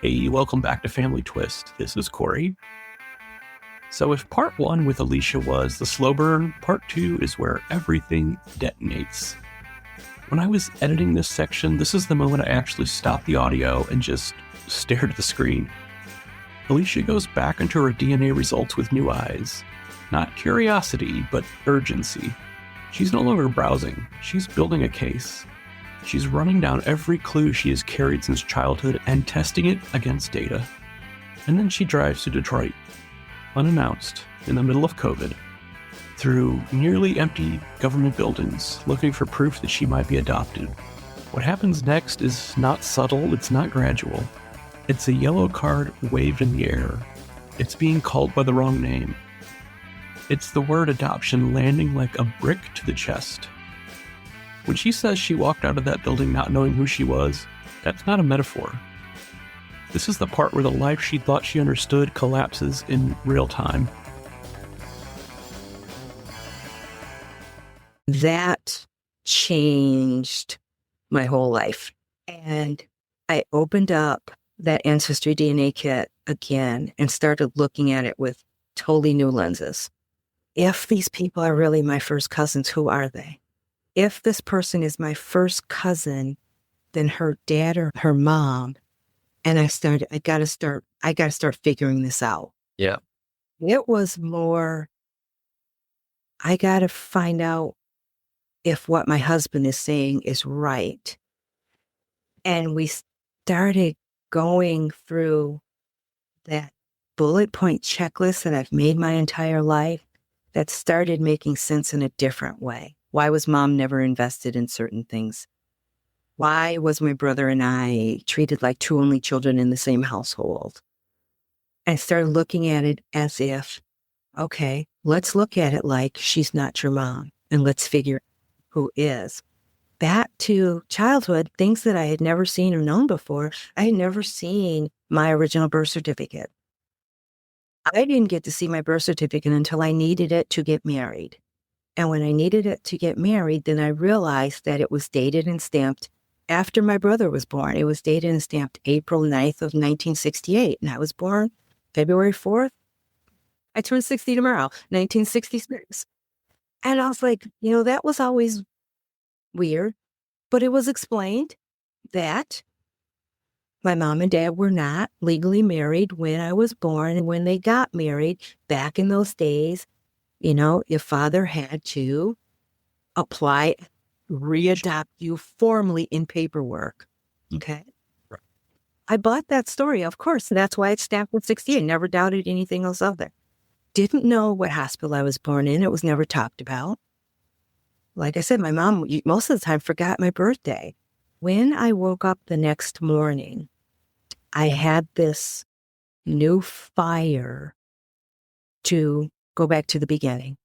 Hey, welcome back to Family Twist. This is Corey. So if part 1 with Alicia was the slow burn, part 2 is where everything detonates. When I was editing this section, this is the moment I actually stopped the audio and just stared at the screen. Alicia goes back into her DNA results with new eyes. Not curiosity, but urgency. She's no longer browsing, she's building a case. She's running down every clue she has carried since childhood and testing it against data. And then she drives to Detroit, unannounced, in the middle of COVID, through nearly empty government buildings, looking for proof that she might be adopted. What happens next is not subtle, it's not gradual. It's a yellow card waved in the air. It's being called by the wrong name. It's the word adoption landing like a brick to the chest. When she says she walked out of that building not knowing who she was, that's not a metaphor. This is the part where the life she thought she understood collapses in real time. That changed my whole life. And I opened up that AncestryDNA kit again and started looking at it with totally new lenses. If these people are really my first cousins, who are they? If this person is my first cousin, then her dad or her mom, and I got to start figuring this out. Yeah. It was more, I got to find out if what my husband is saying is right. And we started going through that bullet point checklist that I've made my entire life that started making sense in a different way. Why was mom never invested in certain things? Why was my brother and I treated like two only children in the same household? I started looking at it as if, okay, let's look at it like she's not your mom and let's figure who is. Back to childhood, things that I had never seen or known before. I had never seen my original birth certificate. I didn't get to see my birth certificate until I needed it to get married. And when I needed it to get married, then I realized that it was dated and stamped after my brother was born. It was dated and stamped April 9th of 1968. And I was born February 4th. I turned 60 tomorrow, 1966. And I was like, that was always weird. But it was explained that my mom and dad were not legally married when I was born. And when they got married back in those days, your father had to apply, readopt you formally in paperwork. Okay. Right. I bought that story, of course. That's why it's stamped with 68. Never doubted anything else of there. Didn't know what hospital I was born in. It was never talked about. Like I said, my mom most of the time forgot my birthday. When I woke up the next morning, I had this new fire to go back to the beginning.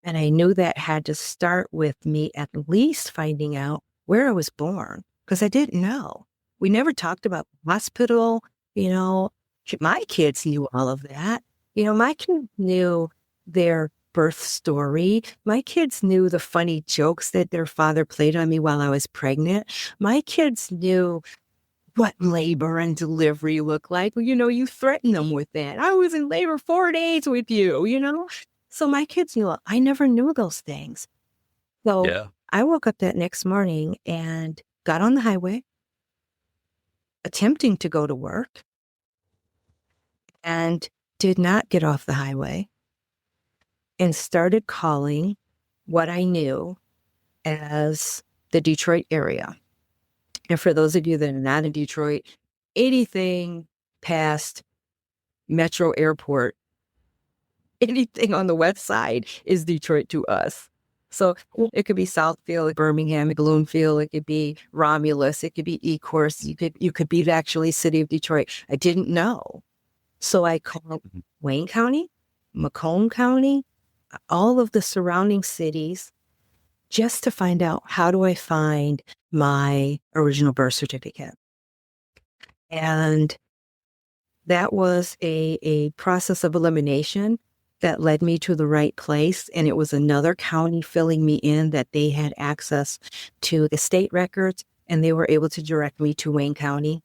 And I knew that had to start with me at least finding out where I was born, because I didn't know. We never talked about hospital, my kids knew all of that. My kids knew their birth story. My kids knew the funny jokes that their father played on me while I was pregnant. My kids knew what labor and delivery look like. Well, you threaten them with that. I was in labor 4 days with you, So my kids knew. I never knew those things. So Yeah. I woke up that next morning and got on the highway, attempting to go to work, and did not get off the highway, and started calling what I knew as the Detroit area. And for those of you that are not in Detroit, anything past Metro Airport, anything on the west side is Detroit to us. So it could be Southfield, Birmingham, Bloomfield, it could be Romulus, it could be Ecorse, you could be actually city of Detroit. I didn't know. So I called Wayne County, Macomb County, all of the surrounding cities, just to find out, how do I find my original birth certificate? And that was a process of elimination that led me to the right place. And it was another county filling me in that they had access to the state records, and they were able to direct me to Wayne County.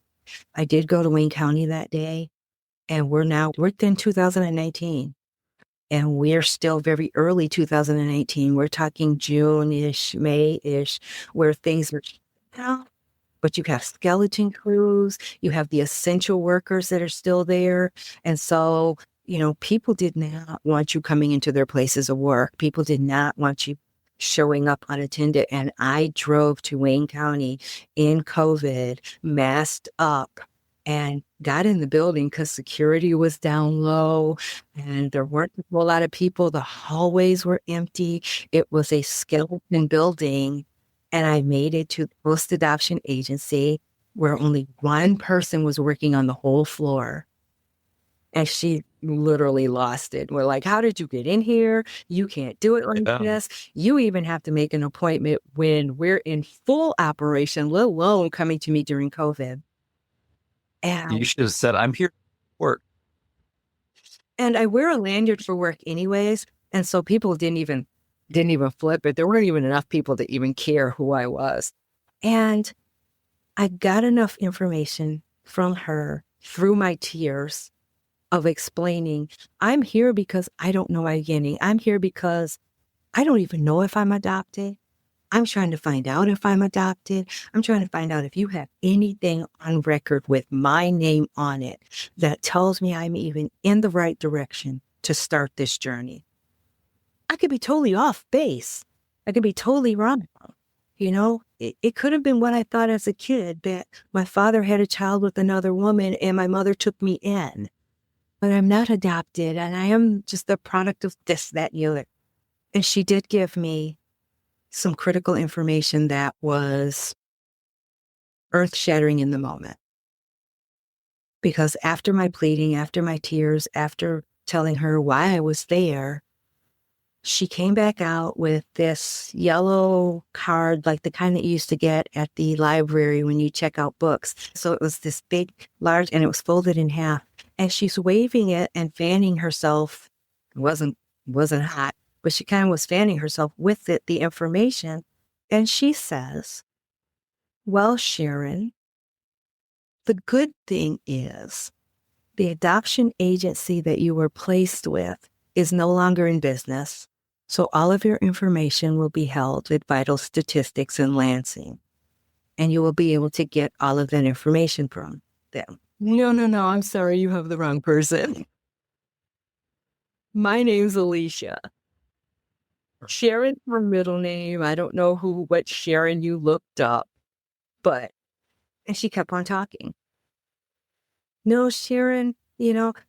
I did go to Wayne County that day, and we're in 2019. And we're still very early 2018. We're talking June-ish, May-ish, where things are now. But you have skeleton crews, you have the essential workers that are still there. And so, people did not want you coming into their places of work. People did not want you showing up unattended. And I drove to Wayne County in COVID, masked up, and got in the building because security was down low and there weren't a whole lot of people. The hallways were empty. It was a skeleton building. And I made it to the post-adoption agency where only one person was working on the whole floor. And she literally lost it. We're like, how did you get in here? You can't do it like this. You even have to make an appointment when we're in full operation, let alone coming to me during COVID. And You should have said, I'm here to work. And I wear a lanyard for work anyways. And so people didn't even flip it. There weren't even enough people to even care who I was. And I got enough information from her through my tears of explaining, I'm here because I don't know my beginning. I'm here because I don't even know if I'm adopted. I'm trying to find out if I'm adopted. I'm trying to find out if you have anything on record with my name on it that tells me I'm even in the right direction to start this journey. I could be totally off base. I could be totally wrong. It could have been what I thought as a kid, that my father had a child with another woman and my mother took me in. But I'm not adopted, and I am just the product of this, that, and the other. And she did give me some critical information that was earth-shattering in the moment. Because after my pleading, after my tears, after telling her why I was there, she came back out with this yellow card, like the kind that you used to get at the library when you check out books. So it was this big, large, and it was folded in half. And she's waving it and fanning herself. It wasn't hot, but she kind of was fanning herself with it, the information. And she says, well, Sharon, the good thing is the adoption agency that you were placed with is no longer in business. So all of your information will be held at Vital Statistics in Lansing. And you will be able to get all of that information from them. No, I'm sorry, you have the wrong person. My name's Alicia. Sharon's her middle name. I don't know what Sharon you looked up, and she kept on talking. No, Sharon,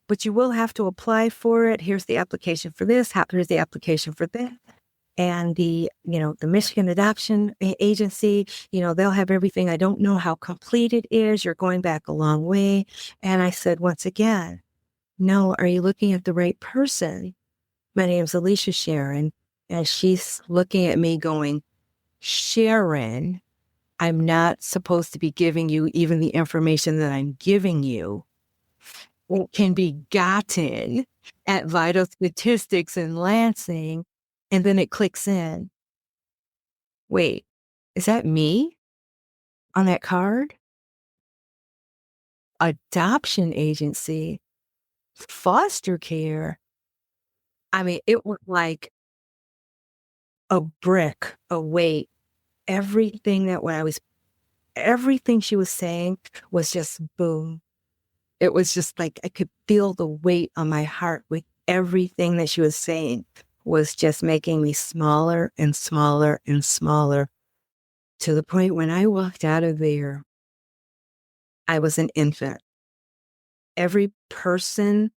but you will have to apply for it. Here's the application for this. Here's the application for that. And the Michigan Adoption Agency, they'll have everything. I don't know how complete it is. You're going back a long way. And I said, once again, no, are you looking at the right person? My name's Alicia Sharon. And she's looking at me going, Sharon, I'm not supposed to be giving you even the information that I'm giving you. It can be gotten at Vital Statistics in Lansing. And then it clicks in. Wait, is that me on that card? Adoption agency, foster care. I mean, it was like a brick, a weight. Everything she was saying was just boom. It was just like I could feel the weight on my heart with everything that she was saying was just making me smaller and smaller and smaller, to the point when I walked out of there, I was an infant. Every person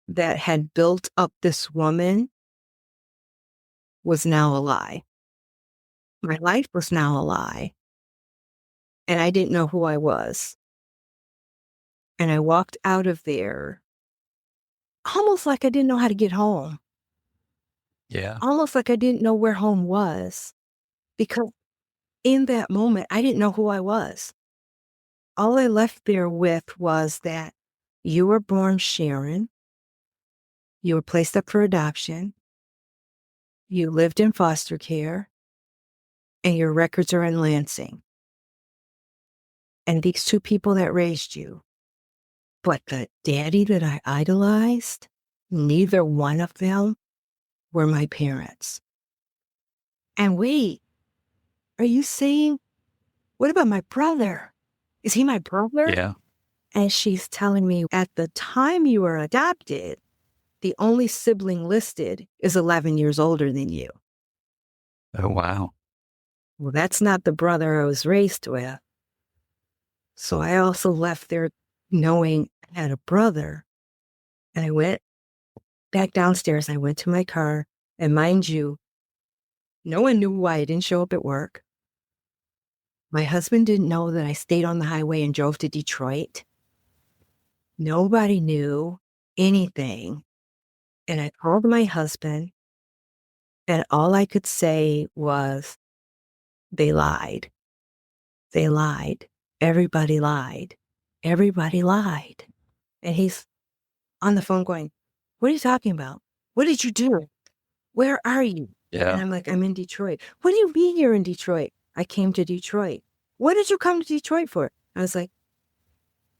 that had built up this woman was now a lie. My life was now a lie. And I didn't know who I was. And I walked out of there almost like I didn't know how to get home. Yeah. Almost like I didn't know where home was. Because in that moment, I didn't know who I was. All I left there with was that you were born Sharon. You were placed up for adoption. You lived in foster care. And your records are in Lansing. and these two people that raised you. But the daddy that I idolized, neither one of them were my parents. And wait, are you saying, what about my brother? Is he my brother? Yeah. And she's telling me, at the time you were adopted, the only sibling listed is 11 years older than you. Oh, wow. Well, that's not the brother I was raised with. So I also left there knowing I had a brother. And I went back downstairs. I went to my car. And mind you, no one knew why I didn't show up at work. My husband didn't know that I stayed on the highway and drove to Detroit. Nobody knew anything. And I called my husband, and all I could say was, they lied. They lied. Everybody lied. Everybody lied. And he's on the phone going, what are you talking about? What did you do? Where are you? Yeah. And I'm like, I'm in Detroit. What do you mean you're in Detroit? I came to Detroit. What did you come to Detroit for? I was like,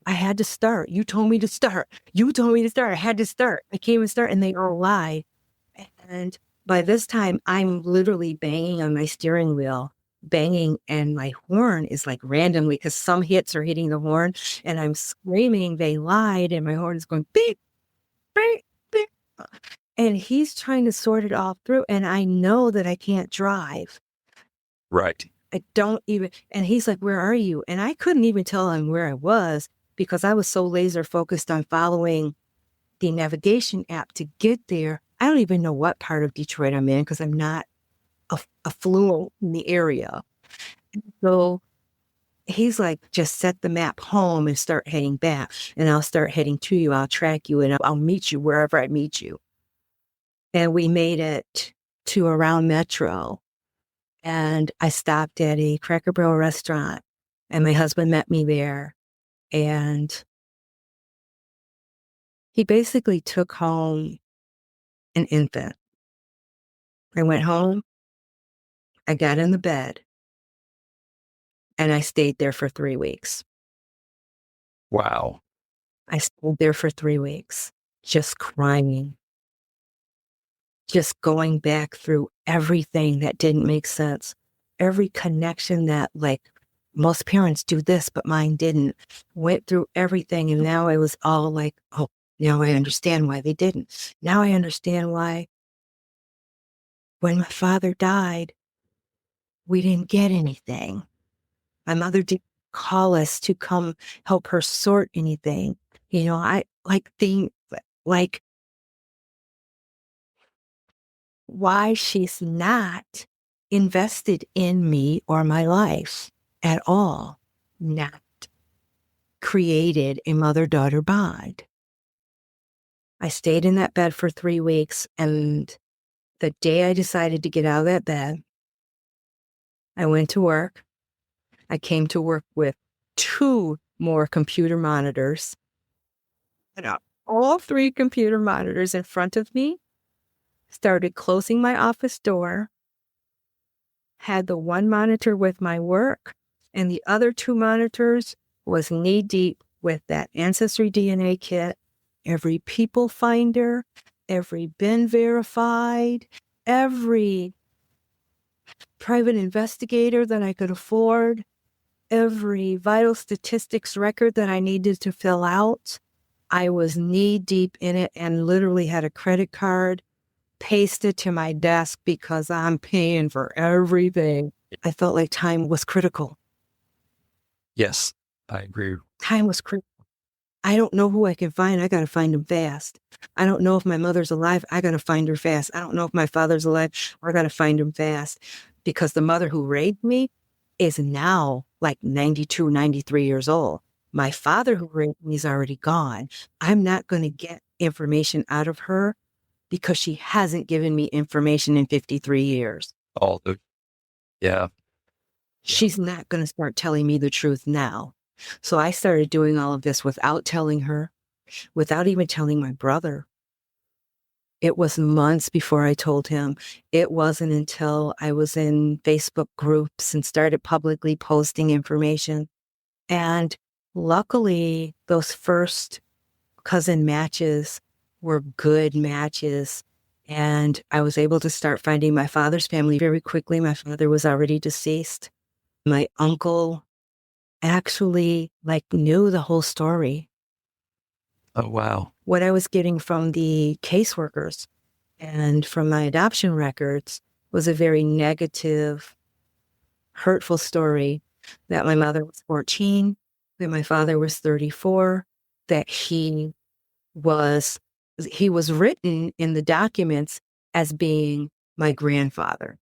I had to start. You told me to start. You told me to start. I had to start. I came and start, and they all lied. And by this time, I'm literally banging on my steering wheel, banging, and my horn is like randomly, because some hits are hitting the horn, and I'm screaming, they lied, and my horn is going beep, beep, beep. And he's trying to sort it all through, and I know that I can't drive. Right. I don't even, and he's like, where are you? And I couldn't even tell him where I was because I was so laser focused on following the navigation app to get there. I don't even know what part of Detroit I'm in because I'm not affluent in the area. So he's like, just set the map home and start heading back, and I'll start heading to you. I'll track you, and I'll meet you wherever I meet you. And we made it to around Metro, and I stopped at a Cracker Barrel restaurant, and my husband met me there, and he basically took home an infant. I went home, I got in the bed, and I stayed there for 3 weeks. Wow. I stayed there for 3 weeks, just crying, just going back through everything that didn't make sense, every connection that, like, most parents do this, but mine didn't. Went through everything, and now I was all like, oh, now I understand why they didn't. Now I understand why when my father died, we didn't get anything. My mother didn't call us to come help her sort anything. You know, I like why she's not invested in me or my life at all, not created a mother-daughter bond. I stayed in that bed for 3 weeks, and the day I decided to get out of that bed, I went to work. I came to work with 2 more computer monitors. And all 3 computer monitors in front of me, started closing my office door, had the 1 monitor with my work, and the other 2 monitors was knee-deep with that AncestryDNA kit, every people finder, every bin verified, every private investigator that I could afford, every vital statistics record that I needed to fill out. I was knee-deep in it and literally had a credit card pasted to my desk because I'm paying for everything. I felt like time was critical. Yes, I agree. Time was critical. I don't know who I can find. I got to find him fast. I don't know if my mother's alive. I got to find her fast. I don't know if my father's alive. I got to find him fast, because the mother who raised me is now like 92, 93 years old. My father who raised me is already gone. I'm not going to get information out of her because she hasn't given me information in 53 years. Yeah. She's not going to start telling me the truth now. So I started doing all of this without telling her, without even telling my brother. It was months before I told him. It wasn't until I was in Facebook groups and started publicly posting information And luckily, those first cousin matches were good matches. And I was able to start finding my father's family very quickly. My father was already deceased. My uncle actually knew the whole story. Oh, wow. What I was getting from the caseworkers and from my adoption records was a very negative, hurtful story that my mother was 14, that my father was 34, that he was written in the documents as being my grandfather.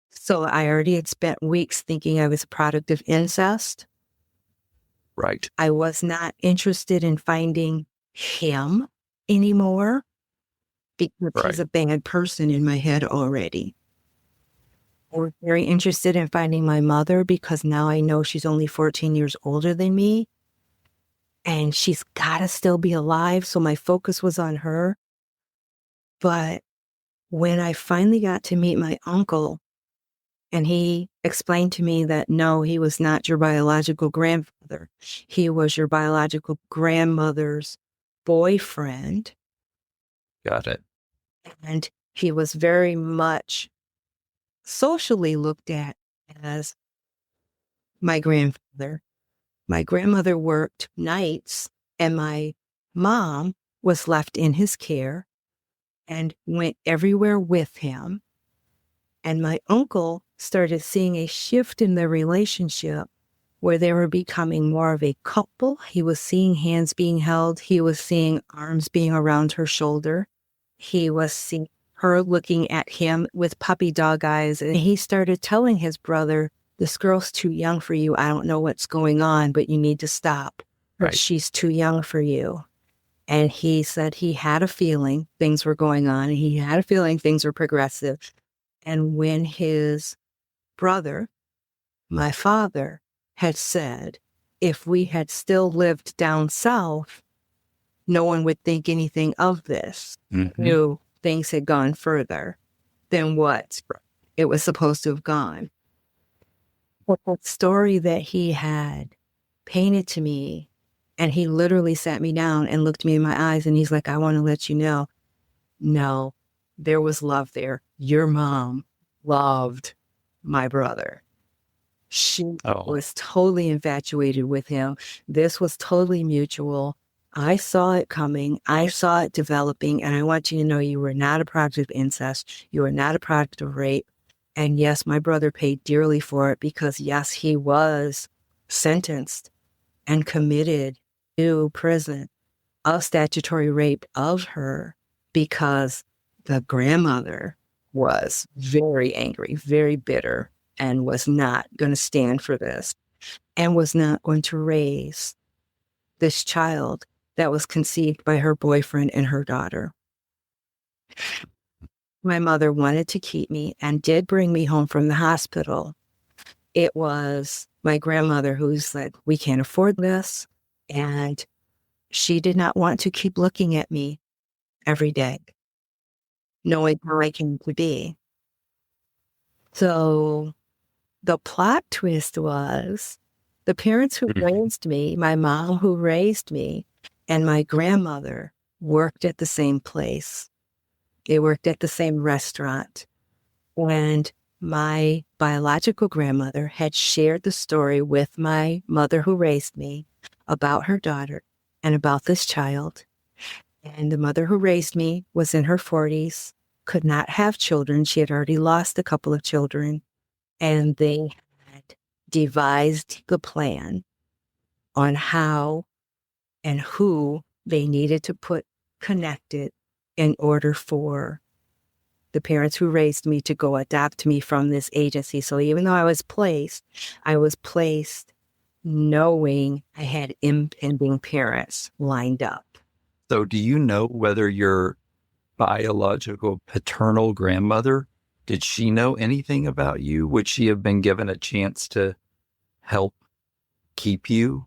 So I already had spent weeks thinking I was a product of incest. Right. I was not interested in finding him anymore because he's Right. a bad person in my head already. I was very interested in finding my mother because now I know she's only 14 years older than me and she's got to still be alive. So my focus was on her. But when I finally got to meet my uncle and he explained to me that no, he was not your biological grandfather. He was your biological grandmother's boyfriend. Got it. And he was very much socially looked at as my grandfather. My grandmother worked nights and my mom was left in his care and went everywhere with him. And my uncle started seeing a shift in their relationship where they were becoming more of a couple. He was seeing hands being held. He was seeing arms being around her shoulder. He was seeing her looking at him with puppy dog eyes. And he started telling his brother, this girl's too young for you. I don't know what's going on, but you need to stop. Right. She's too young for you. And he said he had a feeling things were going on. And he had a feeling things were progressive. And when his brother, my father, had said, if we had still lived down south, no one would think anything of this. Mm-hmm. Knew things had gone further than what it was supposed to have gone. But the story that he had painted to me, and he literally sat me down and looked me in my eyes and he's like, I want to let you know, no, there was love there. Your mom loved my brother. She was totally infatuated with him. This was totally mutual. I saw it coming. I saw it developing. And I want you to know you were not a product of incest. You were not a product of rape. And yes, my brother paid dearly for it because, yes, he was sentenced and committed to prison of statutory rape of her because the grandmother was very angry, very bitter, and was not going to stand for this and was not going to raise this child that was conceived by her boyfriend and her daughter. My mother wanted to keep me and did bring me home from the hospital. It was my grandmother who said, we can't afford this. And she did not want to keep looking at me every day, knowing where I came to be. So the plot twist was the parents who raised me, my mom who raised me, and my grandmother worked at the same place. They worked at the same restaurant. And my biological grandmother had shared the story with my mother who raised me about her daughter and about this child. And the mother who raised me was in her 40s, could not have children. She had already lost a couple of children. And they had devised the plan on how and who they needed to put connected in order for the parents who raised me to go adopt me from this agency. So even though I was placed knowing I had impending parents lined up. So do you know whether your biological paternal grandmother, did she know anything about you? Would she have been given a chance to help keep you,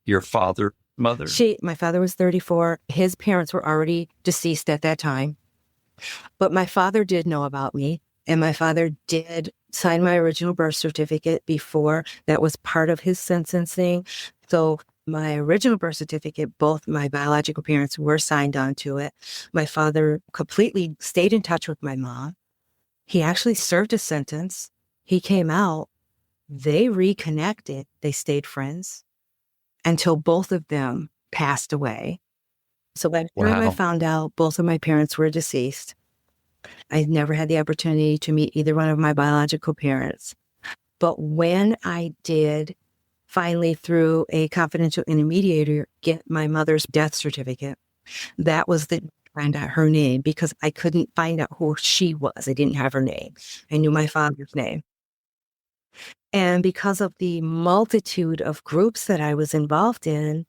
your father, mother? My father was 34. His parents were already deceased at that time. But my father did know about me, and my father did signed my original birth certificate before. That was part of his sentencing. So my original birth certificate, both my biological parents were signed onto it. My father completely stayed in touch with my mom. He actually served a sentence. He came out. They reconnected. They stayed friends until both of them passed away. So by the time I found out both of my parents were deceased, I never had the opportunity to meet either one of my biological parents. But when I did finally, through a confidential intermediary, get my mother's death certificate, that was the find out her name, because I couldn't find out who she was. I didn't have her name. I knew my father's name. And because of the multitude of groups that I was involved in,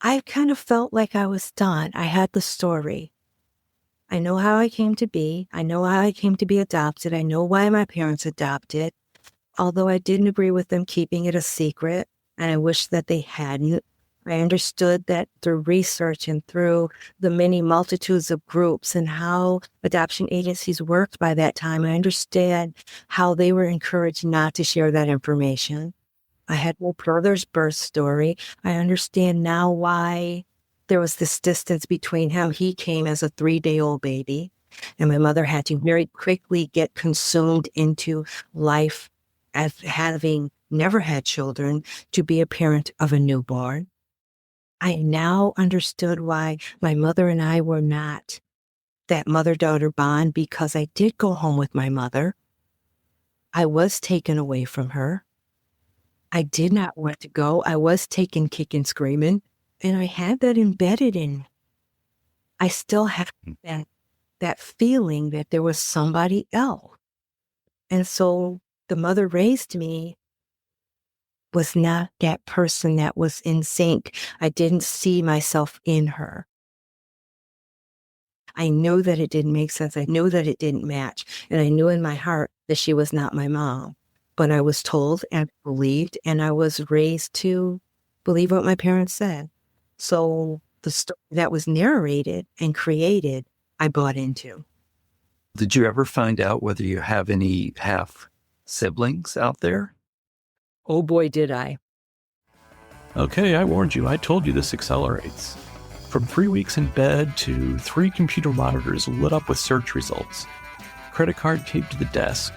I kind of felt like I was done. I had the story. I know how I came to be. I know how I came to be adopted. I know why my parents adopted, although I didn't agree with them keeping it a secret, and I wish that they hadn't. I understood that through research and through the many multitudes of groups and how adoption agencies worked by that time, I understand how they were encouraged not to share that information. I had my brother's birth story. I understand now why there was this distance between him. He came as a 3-day-old baby, and my mother had to very quickly get consumed into life as having never had children to be a parent of a newborn. I now understood why my mother and I were not that mother-daughter bond, because I did go home with my mother. I was taken away from her. I did not want to go. I was taken kicking, screaming, and I had that embedded in me. I still have that feeling that there was somebody else. And so the mother raised me was not that person that was in sync. I didn't see myself in her. I knew that it didn't make sense. I knew that it didn't match. And I knew in my heart that she was not my mom. But I was told and believed, and I was raised to believe what my parents said. So the story that was narrated and created, I bought into. Did you ever find out whether you have any half siblings out there? Oh boy, did I. Okay, I warned you. I told you this accelerates. From 3 weeks in bed to 3 computer monitors lit up with search results, credit card taped to the desk,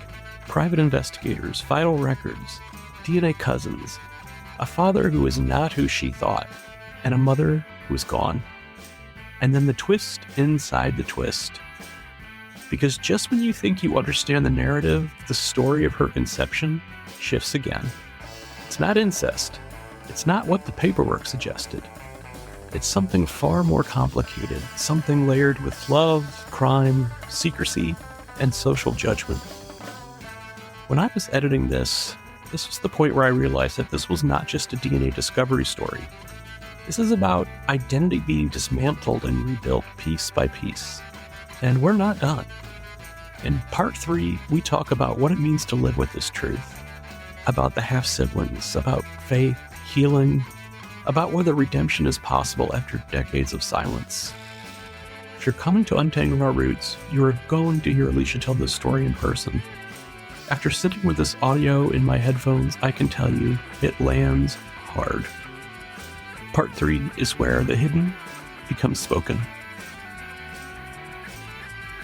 private investigators, vital records, DNA cousins, a father who is not who she thought, and a mother who is gone. And then the twist inside the twist. Because just when you think you understand the narrative, the story of her conception shifts again. It's not incest. It's not what the paperwork suggested. It's something far more complicated, something layered with love, crime, secrecy, and social judgment. When I was editing this was the point where I realized that this was not just a DNA discovery story. This is about identity being dismantled and rebuilt piece by piece. And we're not done. In part 3, we talk about what it means to live with this truth, about the half-siblings, about faith, healing, about whether redemption is possible after decades of silence. If you're coming to Untangling Our Roots, you're going to hear Alicia tell this story in person. After sitting with this audio in my headphones, I can tell you it lands hard. Part 3 is where the hidden becomes spoken.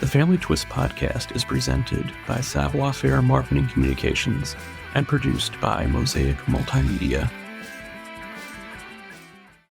The Family Twist podcast is presented by Savoir Faire Marketing Communications and produced by Mosaic Multimedia.